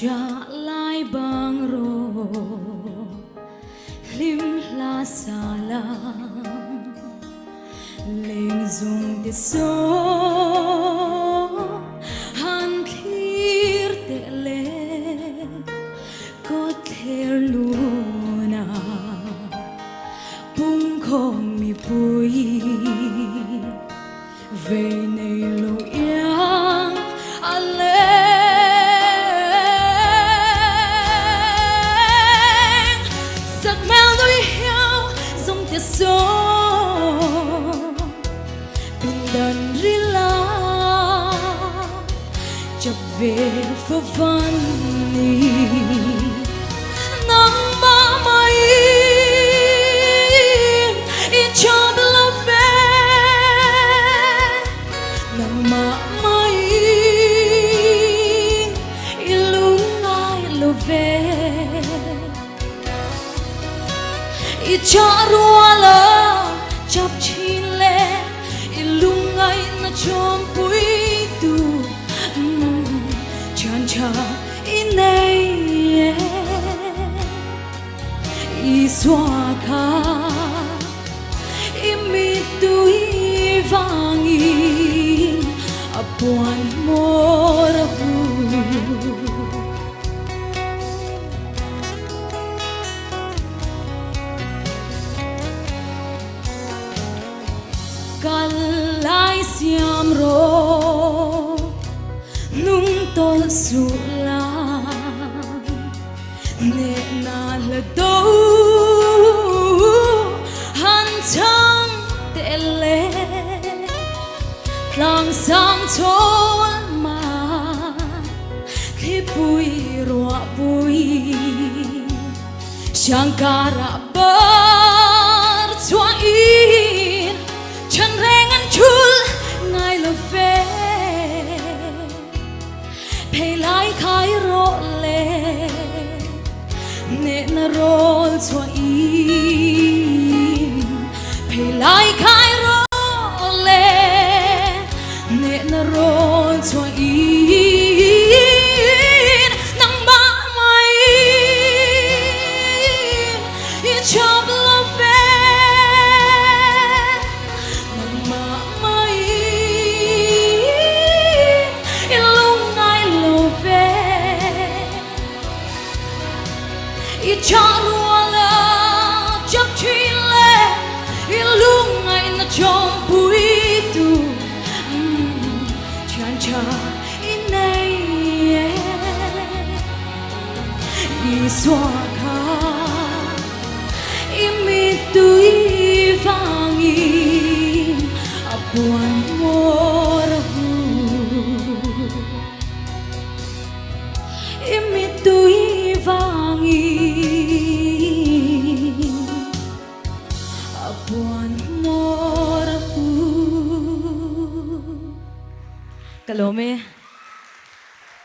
trả lại bằng rô lim la sa la lên dùng để số han khir te le có thể luna bung không mi bui về này lo yang ale giấc mơ đôi heo dùng tiếng số bình đàn ri la chập về phố văn ni nắng ba mai in trong lòng về nắng ma mai in lúc ai lo về in cha rua la chập chín le in lúc ai na chom pui tu chan cha in nei i xóa kha imi tui vangin apuan morahu kalai siam ro nung tol sula ne na la do han chang te le lang sang chol ma khi bui ro bui shankara bar chua in chan reng an chul ngai lo ve pei lai khai ro le ne na rol chua in pei lai khai ro le ne na rol chua in nang ba mai in chop lo ve nang ba mai in lung ngai lo ve in cha rua la chap chi le in lung ngai na chom pui tu chan cha in nei i xóa kha imi tui vangin apuan morahu imi tui vangin apuan morahu Kalome